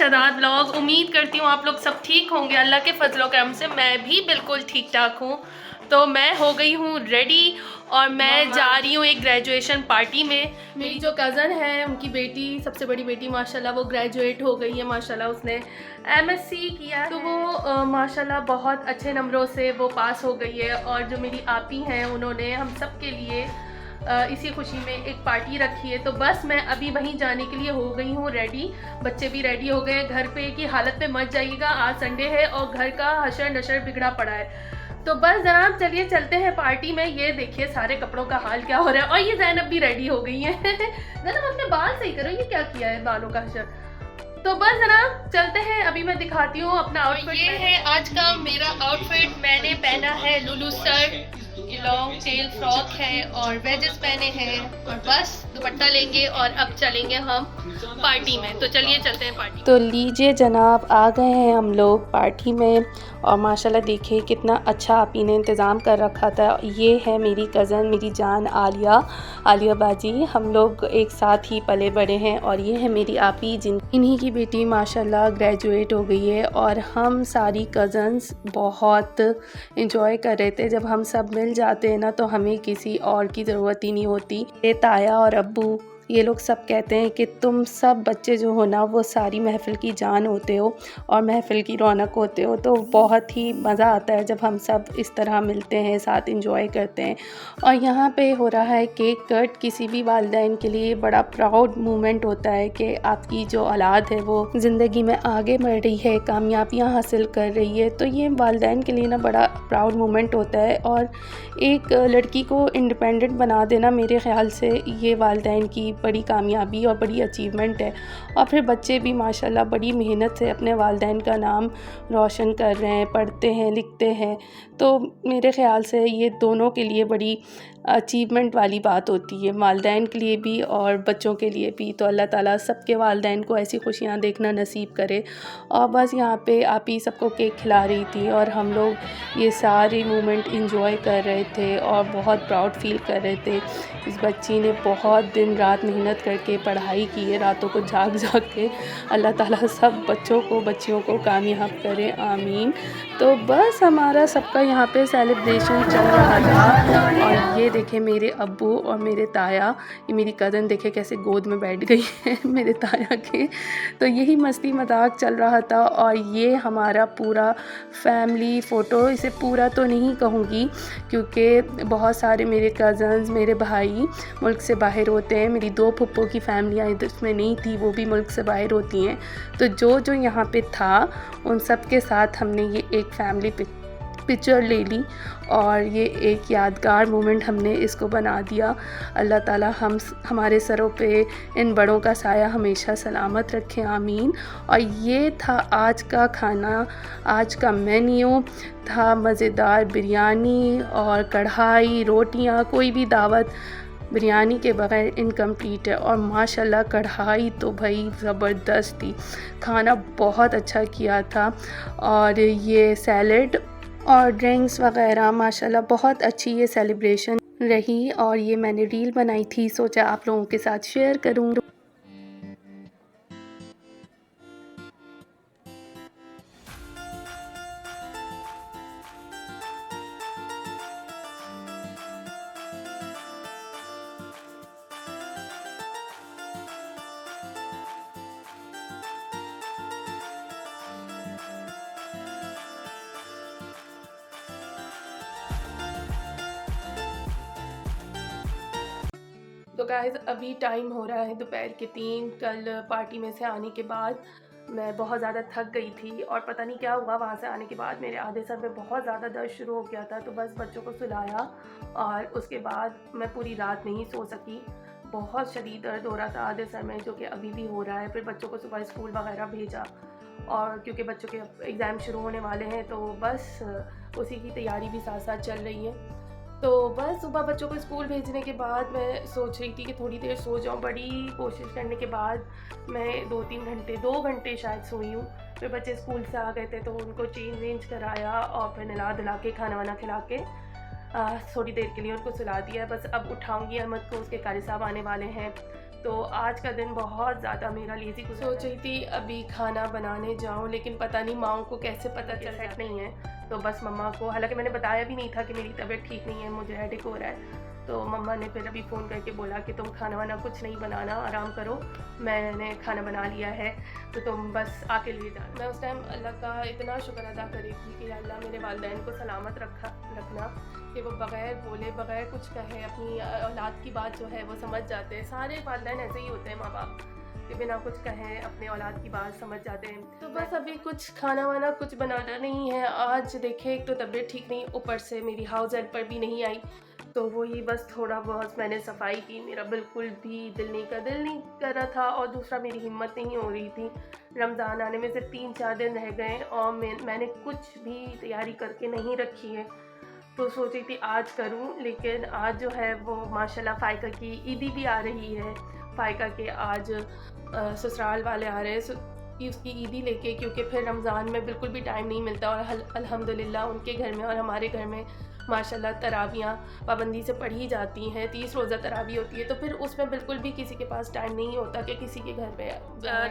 शदाद blog. उम्मीद करती हूँ आप लोग सब ठीक होंगे। अल्लाह के फजलो करम से मैं भी बिल्कुल ठीक ठाक हूँ। तो मैं हो गई हूँ रेडी और मैं जा रही हूँ एक ग्रेजुएशन पार्टी में। मेरी जो कज़न है उनकी बेटी, सबसे बड़ी बेटी माशाल्लाह वो ग्रेजुएट हो गई है। माशाल्लाह उसने MSc किया, तो वो माशाल्लाह बहुत अच्छे नंबरों से वो पास हो गई है। और जो मेरी आपी हैं उन्होंने हम सब के लिए इसी खुशी में एक पार्टी रखी है। तो बस मैं अभी वहीं जाने के लिए हो गई हूँ रेडी। बच्चे भी रेडी हो गए हैं। घर पे की हालत पे मत जाइएगा, आज संडे है और घर का हशर नशर बिगड़ा पड़ा है। तो बस जनाब चलिए चलते हैं पार्टी में। ये देखिए सारे कपड़ों का हाल क्या हो रहा है। और ये ज़ैनब भी रेडी हो गई है। जनाब अपने बाल सही करो, ये क्या किया है बालों का हशर। तो बस जनाब चलते हैं, अभी मैं दिखाती हूँ अपना आउटफिट। ये है आज का मेरा आउटफिट। मैंने पहना है Lulu sir, long tail frock है और वेजेस पहने हैं और बस दुपट्टा लेंगे और अब चलेंगे हम पार्टी में। तो चलिए चलते हैं पार्टी। तो लीजिए जनाब, आ गए हैं हम लोग पार्टी में और माशाल्लाह देखिए कितना अच्छा आपी ने इंतज़ाम कर रखा था। ये है मेरी कज़न, मेरी जान आलिया बाजी। हम लोग एक साथ ही पले बड़े हैं। और ये है मेरी आपी इन्हीं की बेटी माशाल्लाह ग्रेजुएट हो गई है। और हम सारी कज़न्स बहुत इंजॉय कर रहे थे। जब हम सब मिल जाते हैं ना तो हमें किसी और की ज़रूरत ही नहीं होती। ये ताया और अब्बू ये लोग सब कहते हैं कि तुम सब बच्चे जो हो ना वो सारी महफ़िल की जान होते हो और महफ़िल की रौनक होते हो। तो बहुत ही मज़ा आता है जब हम सब इस तरह मिलते हैं, साथ इंजॉय करते हैं। और यहाँ पे हो रहा है केक कट। किसी भी वालिदैन के लिए बड़ा प्राउड मोमेंट होता है कि आपकी जो औलाद है वो ज़िंदगी में आगे बढ़ रही है, कामयाबियाँ हासिल कर रही है। तो ये वालिदैन के लिए ना बड़ा प्राउड मोमेंट होता है। और एक लड़की को इंडिपेंडेंट बना देना मेरे ख़्याल से ये वालिदैन की बड़ी कामयाबी और बड़ी अचीवमेंट है। और फिर बच्चे भी माशाल्लाह बड़ी मेहनत से अपने वालिदैन का नाम रोशन कर रहे हैं, पढ़ते हैं, लिखते हैं। तो मेरे ख़्याल से ये दोनों के लिए बड़ी अचीवमेंट वाली बात होती है, वालिदैन के लिए भी और बच्चों के लिए भी। तो अल्लाह ताला सबके वालिदैन को ऐसी खुशियाँ देखना नसीब करे। और बस यहाँ पे आप ही सबको केक खिला रही थी और हम लोग ये सारे मोमेंट इंजॉय कर रहे थे और बहुत प्राउड फील कर रहे थे। इस बच्ची ने बहुत दिन रात मेहनत करके पढ़ाई की है, रातों को जाग के। अल्लाह ताला सब बच्चों को बच्चियों को कामयाब करे, आमीन। तो बस हमारा सबका यहाँ पे सेलिब्रेशन चल रहा था। और ये देखे मेरे अब्बू और मेरे ताया, ये मेरी कज़न देखे कैसे गोद में बैठ गई है मेरे ताया के। तो यही मस्ती मजाक चल रहा था। और ये हमारा पूरा फैमिली फ़ोटो, इसे पूरा तो नहीं कहूँगी क्योंकि बहुत सारे मेरे कज़न्स, मेरे भाई मुल्क से बाहर होते हैं। मेरी 2 फुप्पो की फैमिलियाँ इसमें नहीं थी, वो भी मुल्क से बाहर होती हैं। तो जो यहाँ पे था उन सब के साथ हमने ये एक फैमिली पिक्चर ले ली और ये एक यादगार मोमेंट हमने इसको बना दिया। अल्लाह ताला हमारे सरों पे इन बड़ों का साया हमेशा सलामत रखें, आमीन। और ये था आज का खाना, आज का मेन्यू था मज़ेदार बिरयानी और कढ़ाई रोटियां। कोई भी दावत बिरयानी के बगैर इनकम्प्लीट है। और माशाल्लाह कढ़ाई तो भाई ज़बरदस्त थी, खाना बहुत अच्छा किया था। और ये सैलड और ड्रिंक्स वगैरह माशाल्लाह बहुत अच्छी ये सेलिब्रेशन रही। और ये मैंने रील बनाई थी, सोचा आप लोगों के साथ शेयर करूँ। तो गाइस अभी टाइम हो रहा है दोपहर के 3। कल पार्टी में से आने के बाद मैं बहुत ज़्यादा थक गई थी और पता नहीं क्या हुआ, वहाँ से आने के बाद मेरे आधे सर में बहुत ज़्यादा दर्द शुरू हो गया था। तो बस बच्चों को सुलाया और उसके बाद मैं पूरी रात नहीं सो सकी। बहुत शदीद दर्द हो रहा था आधे सर में, जो कि अभी भी हो रहा है। फिर बच्चों को सुबह स्कूल वगैरह भेजा और क्योंकि बच्चों के एग्ज़ाम शुरू होने वाले हैं तो बस उसी की तैयारी भी साथ साथ चल रही है। तो बस सुबह बच्चों को स्कूल भेजने के बाद मैं सोच रही थी कि थोड़ी देर सो जाऊं। बड़ी कोशिश करने के बाद मैं 2 घंटे शायद सोई हूँ। फिर बच्चे स्कूल से आ गए थे तो उनको चेंज वेंज कराया और फिर नला धुला के खाना वाना खिला के थोड़ी देर के लिए उनको सुला दिया। बस अब उठाऊंगी अहमद को, उसके कारी साहब आने वाले हैं तो आज का दिन बहुत ज़्यादा मेरा लेज़ी गुजरा। सोच रही थी अभी खाना बनाने जाऊं, लेकिन पता नहीं माओ को कैसे पता चल सेट नहीं है। तो बस मम्मा को, हालांकि मैंने बताया भी नहीं था कि मेरी तबीयत ठीक नहीं है, मुझे हेडेक हो रहा है। तो मम्मा ने फिर अभी फ़ोन करके बोला कि तुम खाना वाना कुछ नहीं बनाना, आराम करो, मैंने खाना बना लिया है, तो तुम बस आके ले जाना। मैं उस टाइम अल्लाह का इतना शुक्र अदा करी थी कि अल्लाह मेरे वालिदैन को सलामत रखना, कि वो बग़ैर बोले, बग़ैर कुछ कहे अपनी औलाद की बात जो है वो समझ जाते हैं। सारे वालिदैन ऐसे ही होते हैं, माँ बाप कि बिना कुछ कहे अपने औलाद की बात समझ जाते हैं। तो बस अभी कुछ खाना वाना कुछ बनाना नहीं है आज। देखे, एक तो तबीयत ठीक नहीं, ऊपर से मेरी हाउस हेल्पर भी नहीं आई, तो वही बस थोड़ा बहुत मैंने सफाई की। मेरा बिल्कुल भी दिल नहीं कर रहा था, और दूसरा मेरी हिम्मत नहीं हो रही थी। रमज़ान आने में से 3-4 दिन रह गए और मैंने कुछ भी तैयारी करके नहीं रखी है। तो सोची थी आज करूं, लेकिन आज जो है वो माशाल्लाह फ़ायका की ईदी भी आ रही है। फ़ायका के आज ससुराल वाले आ रहे हैं कि उसकी ईदी लेके, क्योंकि फिर रमज़ान में बिल्कुल भी टाइम नहीं मिलता। और अल्हम्दुलिल्लाह उनके घर में और हमारे घर में माशाल्लाह तरावियाँ पाबंदी से पढ़ी जाती हैं, 30 रोज़ा तरावी होती है। तो फिर उसमें बिल्कुल भी किसी के पास टाइम नहीं होता कि किसी के घर पे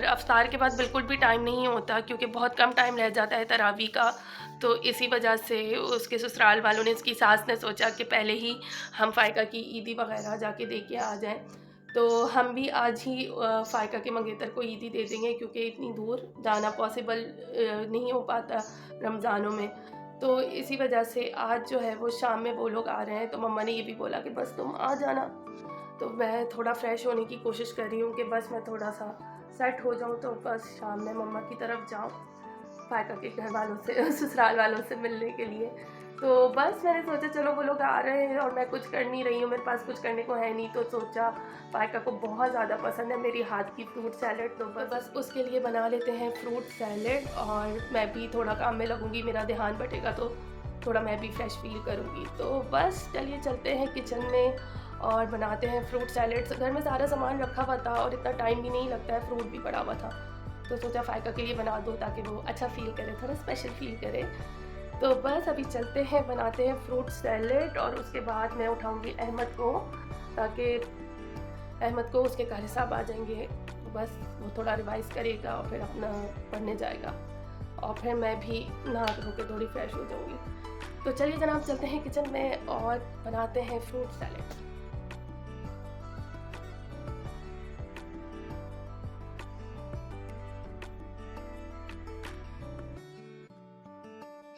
अफ्तार के बाद बिल्कुल भी टाइम नहीं होता, क्योंकि बहुत कम टाइम रह जाता है तरावी का। तो इसी वजह से उसके ससुराल वालों ने, उसकी सास ने सोचा कि पहले ही हम फ़ायका की ईदी वगैरह जाके दे के आ जाएँ। तो हम भी आज ही फ़ायका के मंगेतर को ईदी दे देंगे, क्योंकि इतनी दूर जाना पॉसिबल नहीं हो पाता रमज़ानों में। तो इसी वजह से आज जो है वो शाम में वो लोग आ रहे हैं। तो मम्मा ने ये भी बोला कि बस तुम आ जाना। तो मैं थोड़ा फ़्रेश होने की कोशिश कर रही हूँ कि बस मैं थोड़ा सा सेट हो जाऊँ, तो बस शाम में मम्मा की तरफ जाऊँ फ़ायका के घर वालों से, ससुराल वालों से मिलने के लिए। तो बस मैंने सोचा चलो वो लोग आ रहे हैं और मैं कुछ कर नहीं रही हूँ, मेरे पास कुछ करने को है नहीं, तो सोचा फ़ायका को बहुत ज़्यादा पसंद है मेरी हाथ की फ्रूट सैलेड, तो बस उसके लिए बना लेते हैं फ्रूट सैलेड। और मैं भी थोड़ा काम में लगूँगी, मेरा ध्यान बटेगा तो थोड़ा मैं भी फ्रेश फील करूँगी। तो बस चलिए चलते हैं किचन में और बनाते हैं फ्रूट सैलेड। घर में सारा सामान रखा हुआ था और इतना टाइम भी नहीं लगता है, फ्रूट भी पड़ा हुआ था, तो सोचा फ़ायका के लिए बना दो ताकि वो अच्छा फ़ील करे, थोड़ा स्पेशल फ़ील करे। तो बस अभी चलते हैं, बनाते हैं फ्रूट सैलेड, और उसके बाद मैं उठाऊंगी अहमद को, ताकि अहमद को उसके कारी साहब आ जाएंगे, तो बस वो थोड़ा रिवाइज़ करेगा और फिर अपना पढ़ने जाएगा, और फिर मैं भी नहा धो के थोड़ी फ्रेश हो जाऊँगी। तो चलिए जनाब चलते हैं किचन में और बनाते हैं फ्रूट सैलेड।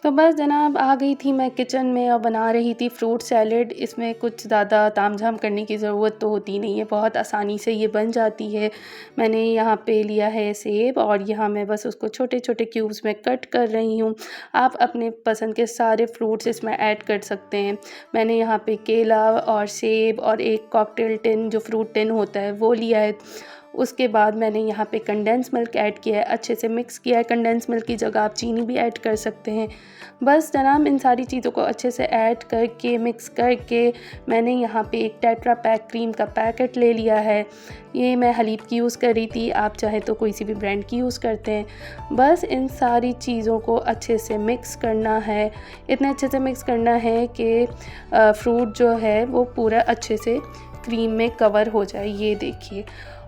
तो बस जनाब आ गई थी मैं किचन में और बना रही थी फ्रूट सैलेड। इसमें कुछ ज़्यादा तामझाम करने की ज़रूरत तो होती नहीं है, बहुत आसानी से ये बन जाती है। मैंने यहाँ पे लिया है सेब, और यहाँ मैं बस उसको छोटे छोटे क्यूब्स में कट कर रही हूँ। आप अपने पसंद के सारे फ्रूट्स इसमें ऐड कर सकते हैं। मैंने यहाँ पे केला और सेब और एक कॉकटेल टिन, जो फ्रूट टिन होता है, वो लिया है। उसके बाद मैंने यहाँ पे कंडेंस मिल्क ऐड किया है, अच्छे से मिक्स किया है। कंडेंस मिल्क की जगह आप चीनी भी ऐड कर सकते हैं। बस जनाब इन सारी चीज़ों को अच्छे से ऐड करके मिक्स करके मैंने यहाँ पे एक टेट्रा पैक क्रीम का पैकेट ले लिया है। ये मैं हलीब की यूज़ कर रही थी, आप चाहे तो कोई सी भी ब्रांड की यूज़ करते हैं। बस इन सारी चीज़ों को अच्छे से मिक्स करना है, इतने अच्छे से मिक्स करना है कि फ्रूट जो है वो पूरा अच्छे से क्रीम में कवर हो जाए। ये देखिए,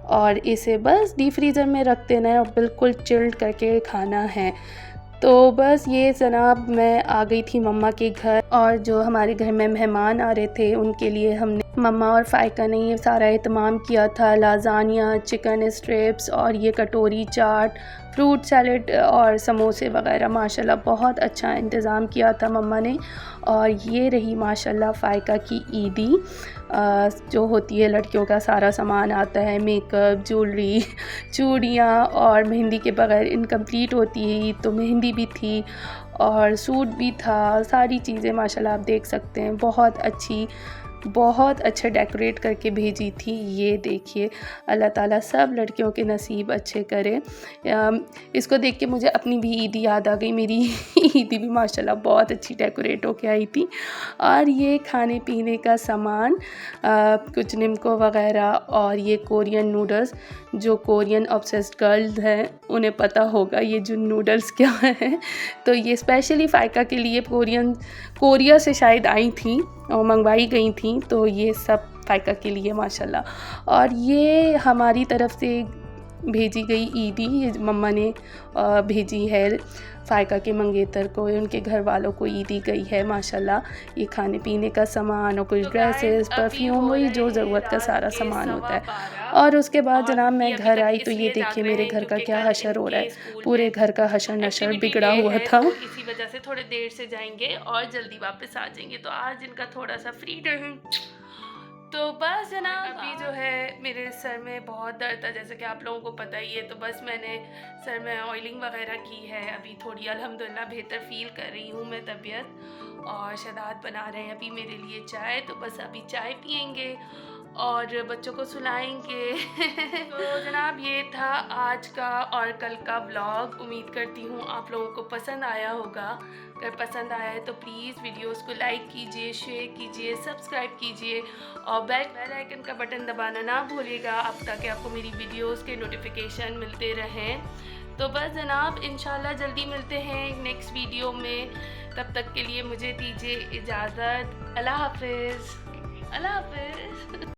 और इसे बस डीप फ्रीज़र में रख देना है और बिल्कुल चिल्ड करके खाना है। तो बस ये जनाब मैं आ गई थी मम्मा के घर, और जो हमारे घर में मेहमान आ रहे थे उनके लिए हमने, मम्मा और फ़ायका ने ये सारा एहतमाम किया था। लाजानिया, चिकन स्ट्रिप्स और ये कटोरी चाट, फ्रूट सैलेड और समोसे वगैरह, माशाल्लाह बहुत अच्छा इंतज़ाम किया था मम्मा ने। और ये रही माशाल्लाह फ़ायका की ईदी, जो होती है लड़कियों का सारा सामान आता है, मेकअप, ज्वेलरी, चूड़ियाँ, और मेहंदी के बगैर इनकम्प्लीट होती है। तो मेहंदी भी थी और सूट भी था, सारी चीज़ें माशाल्लाह आप देख सकते हैं, बहुत अच्छा डेकोरेट करके भेजी थी। ये देखिए, अल्लाह ताला सब लड़कियों के नसीब अच्छे करे। इसको देख के मुझे अपनी भी ईदी याद आ गई। मेरी ईदी भी माशाल्लाह बहुत अच्छी डेकोरेट होके आई थी। और ये खाने पीने का सामान, कुछ निम्को वगैरह, और ये कोरियन नूडल्स, जो कोरियन ऑब्सेस्ड गर्ल्स हैं उन्हें पता होगा ये जो नूडल्स क्या है। तो ये स्पेशली फ़ायका के लिए कोरिया से शायद आई थी और मंगवाई गई थी। तो ये सब फ़ायका के लिए माशाल्लाह। और ये हमारी तरफ से भेजी गई ईदी, ये मम्मा ने भेजी है फ़ायका के मंगेतर को, उनके घर वालों को ईदी गई है माशाल्लाह। ये खाने पीने का सामान और कुछ ड्रेसेस, परफ्यूम, वही जो ज़रूरत का सारा सामान होता है। और उसके बाद जनाब मैं घर आई तो ये देखिए मेरे घर का क्या हशर हो रहा है, पूरे घर का हशर नशर बिगड़ा हुआ था। इसी वजह से थोड़े देर से जाएंगे और जल्दी वापस आ जाएंगे, तो आज इनका थोड़ा सा फ्री टाइम। तो बस जनाब अभी जो है मेरे सर में बहुत दर्द था, जैसे कि आप लोगों को पता ही है, तो बस मैंने सर में ऑयलिंग वगैरह की है। अभी थोड़ी अल्हम्दुलिल्लाह बेहतर फील कर रही हूँ मैं तबीयत। और शदाद बना रहे हैं अभी मेरे लिए चाय, तो बस अभी चाय पियेंगे और बच्चों को सुलाएंगे। तो जनाब ये था आज का और कल का व्लॉग। उम्मीद करती हूँ आप लोगों को पसंद आया होगा। अगर पसंद आया है तो प्लीज़ वीडियोस को लाइक कीजिए, शेयर कीजिए, सब्सक्राइब कीजिए और बेल आइकन का बटन दबाना ना भूलिएगा आप, ताकि आपको मेरी वीडियोस के नोटिफिकेशन मिलते रहें। तो बस जनाब इंशाल्लाह जल्दी मिलते हैं एक नेक्स्ट वीडियो में। तब तक के लिए मुझे दीजिए इजाज़त। अल्लाह हाफिज़। अल्लाह हाफिज़।